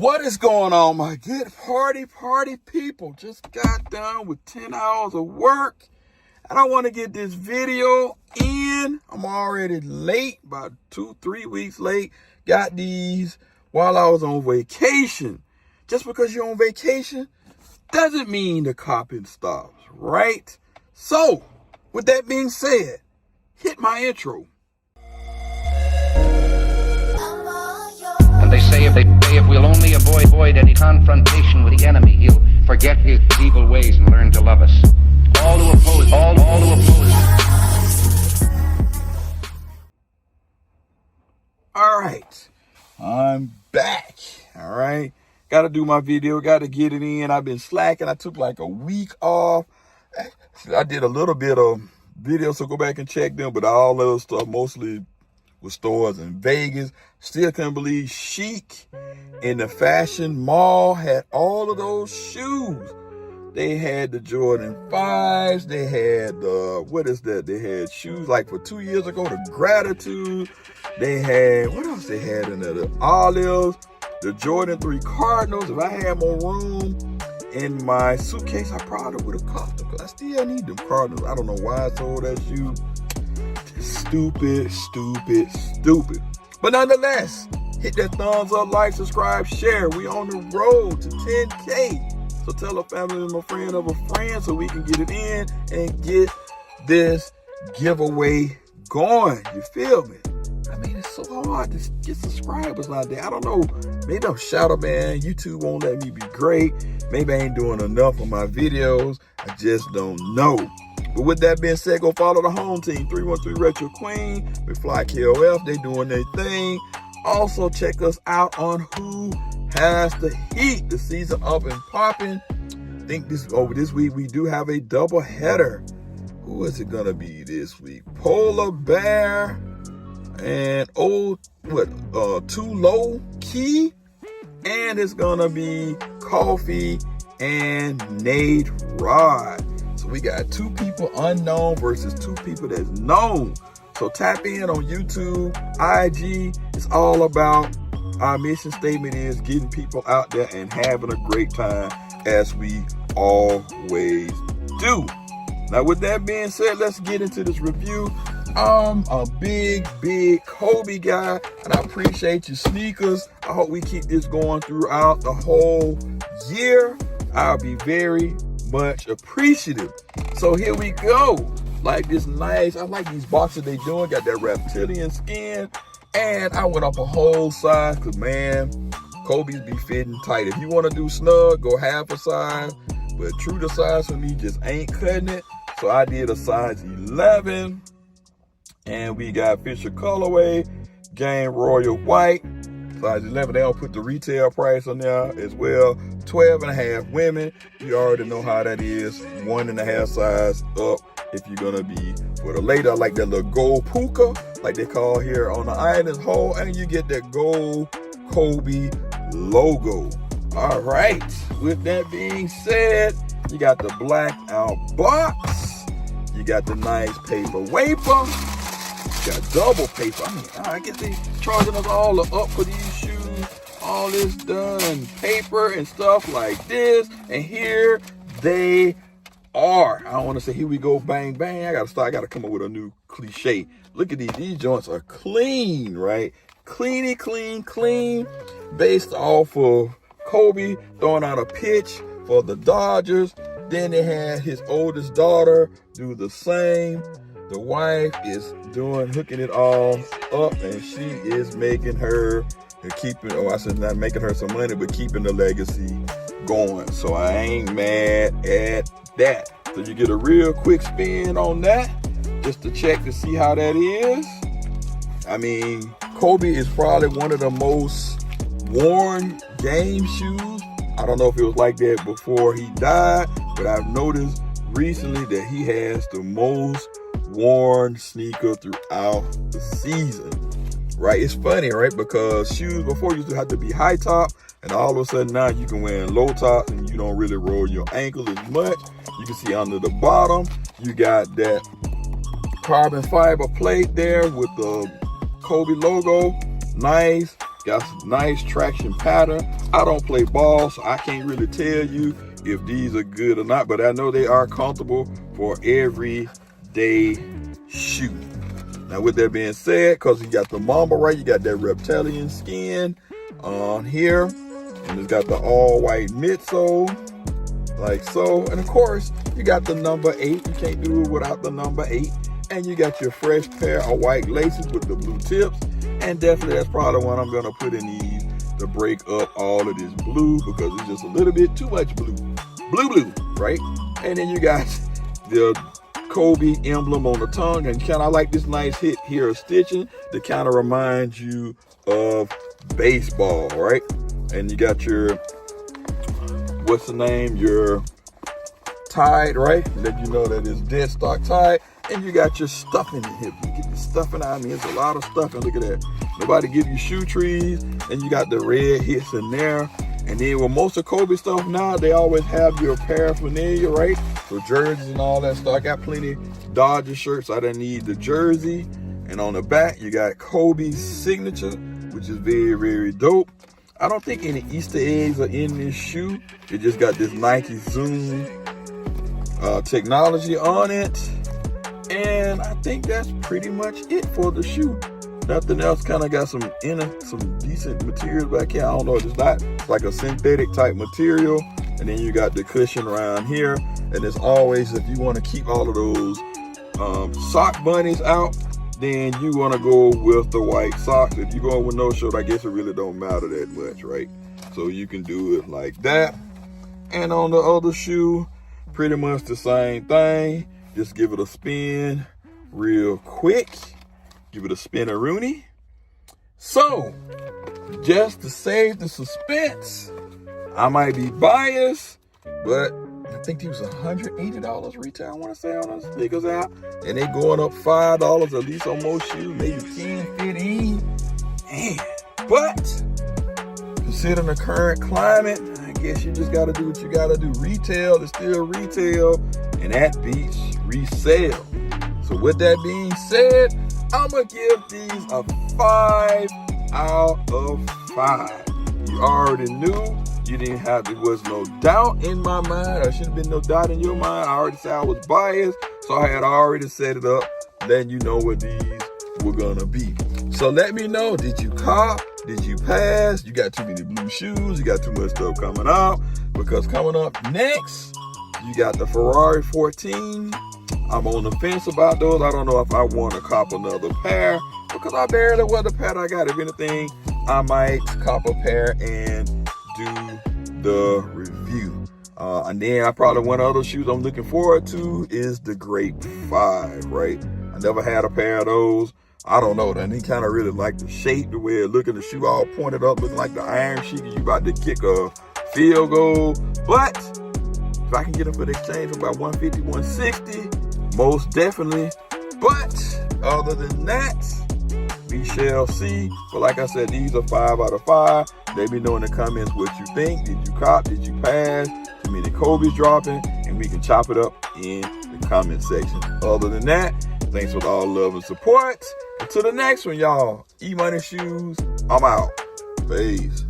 What is going on, my good party people? Just got done with 10 hours of work, and I want to get this video in. I'm already late, about 2-3 weeks late. Got these while I was on vacation. Just because you're on vacation doesn't mean the copping stops, right? So, with that being said, hit my intro. And they say if we'll only avoid any confrontation with the enemy, he'll forget his evil ways and learn to love us. All to oppose, all to oppose. All right, I'm back. All right, got to do my video, got to get it in. I've been slacking. I took like a week off. I did a little bit of videos, so go back and check them, but all those stuff mostly with stores in Vegas. Still couldn't believe Chic in the fashion mall had all of those shoes. They had the Jordan 5s. They had the, what is that? They had shoes like for 2 years ago, the Gratitude. They had, what else they had in there? The Olives, the Jordan 3 Cardinals. If I had more room in my suitcase, I probably would have caught them, because I still need them Cardinals. I don't know why I sold that shoe. Stupid. But nonetheless, hit that thumbs up, like, subscribe, share. We on the road to 10K. So tell a family member, a friend of a friend, so we can get it in and get this giveaway going. You feel me? I mean, it's so hard to get subscribers out there. I don't know. Maybe I'm shadow banned. YouTube won't let me be great. Maybe I ain't doing enough of my videos. I just don't know. But with that being said, go follow the home team, 313 Retro Queen with FLYKOF. They doing their thing. Also, check us out on Who Has the Heat. The season up and popping. I think this week we do have a double header. Who is it gonna be this week? Polar Bear and Too Low Key, and it's gonna be Coffee and Nate Rod. So we got 2 people unknown versus 2 people that's known. So tap in on YouTube, IG. It's all about, our mission statement is getting people out there and having a great time, as we always do. Now with that being said, let's get into this review. I'm a big Kobe guy, and I appreciate your sneakers. I hope we keep this going throughout the whole year. I'll be very much appreciative. So here we go. Like this nice, I like these boxes they doing. Got that reptilian skin. And I went up a whole size, because man, Kobe's be fitting tight. If you want to do snug, go half a size. But true to size for me just ain't cutting it. So I did a size 11. And we got Fisher Colorway, Game Royal White, size 11. They don't put the retail price on there as well. 12.5 women. You already know how that is. 1.5 size up if you're gonna be for the lady. I like that little gold puka, like they call here on the island hole, and you get that gold Kobe logo. All right. With that being said, you got the blacked out box. You got the nice paper wafer. Got double paper. I mean, I guess they charging us all up for these shoes. All this done paper and stuff like this. And here they are. I don't want to say here we go bang bang. I gotta come up with a new cliche. Look at these. These joints are clean, right? Clean. Based off of Kobe throwing out a pitch for the Dodgers. Then they had his oldest daughter do the same. The wife is hooking it all up, and she is making her and keeping, not making her some money, but keeping the legacy going. So I ain't mad at that. So you get a real quick spin on that, just to check to see how that is. I mean, Kobe is probably one of the most worn game shoes. I don't know if it was like that before he died, but I've noticed recently that he has the most worn sneaker throughout the season, right? It's funny, right? Because shoes before used to have to be high top, and all of a sudden now you can wear low top and you don't really roll your ankle as much. You can see under the bottom, you got that carbon fiber plate there with the Kobe logo. Nice. Got some nice traction pattern. I don't play ball, so I can't really tell you if these are good or not, but I know they are comfortable for everyday shoe. Now with that being said, because you got the Mamba, right, you got that reptilian skin on here, and it's got the all white midsole like so, and of course you got the number 8. You can't do it without the number 8. And you got your fresh pair of white laces with the blue tips, and definitely that's probably one I'm gonna put in these to break up all of this blue, because it's just a little bit too much blue, right? And then you got the Kobe emblem on the tongue, and kind of like this nice hit here of stitching to kind of remind you of baseball, right? And you got your, what's the name, your Tide, right? Let you know that it's dead stock Tide. And you got your stuffing in here. You get the stuffing out. I mean, it's a lot of stuffing. Look at that. Nobody give you shoe trees. And you got the red hits in there. And then with most of Kobe stuff now, they always have your paraphernalia, right? So jerseys and all that stuff. I got plenty Dodger shirts. I didn't need the jersey. And on the back, you got Kobe's signature, which is very, very dope. I don't think any Easter eggs are in this shoe. It just got this Nike Zoom technology on it. And I think that's pretty much it for the shoe. Nothing else. Kind of got some decent materials back here. I don't know, it's not like a synthetic type material. And then you got the cushion around here. And as always, if you want to keep all of those sock bunnies out, then you want to go with the white socks. If you go with no shirt, I guess it really don't matter that much, right? So you can do it like that. And on the other shoe, pretty much the same thing. Just give it a spin real quick. Give it a spin-a-rooney. So, just to save the suspense, I might be biased, but I think these was $180 retail, I want to say, on those sneakers out. And they going up $5 at least on most shoes, maybe 10, 15. Man, but considering the current climate, I guess you just got to do what you got to do. Retail is still retail, and that beats resale. So with that being said, I'm going to give these a 5 out of 5. You already knew. You didn't have, there was no doubt in my mind. There should have been no doubt in your mind. I already said I was biased, so I had already set it up, letting you know what these were gonna be. So let me know, did you cop? Did you pass? You got too many blue shoes? You got too much stuff coming out? Because coming up next, you got the Ferrari 14. I'm on the fence about those. I don't know if I want to cop another pair, because I barely wear the pair I got. If anything, I might cop a pair and do the review. And then I probably, one of the shoes I'm looking forward to is the Grape 5, right? I never had a pair of those. I don't know, and he kind of really like the shape, the way it look at the shoe all pointed up, looking like the Iron Sheik, you about to kick a field goal. But if I can get them for the exchange for about $150, $160, most definitely. But other than that, we shall see. But like I said, these are 5 out of 5. Let me know in the comments what you think. Did you cop? Did you pass? Too many Kobe's dropping? And we can chop it up in the comment section. Other than that, thanks for all love and support. Until the next one, y'all. Emoneyshoes, I'm out. Peace.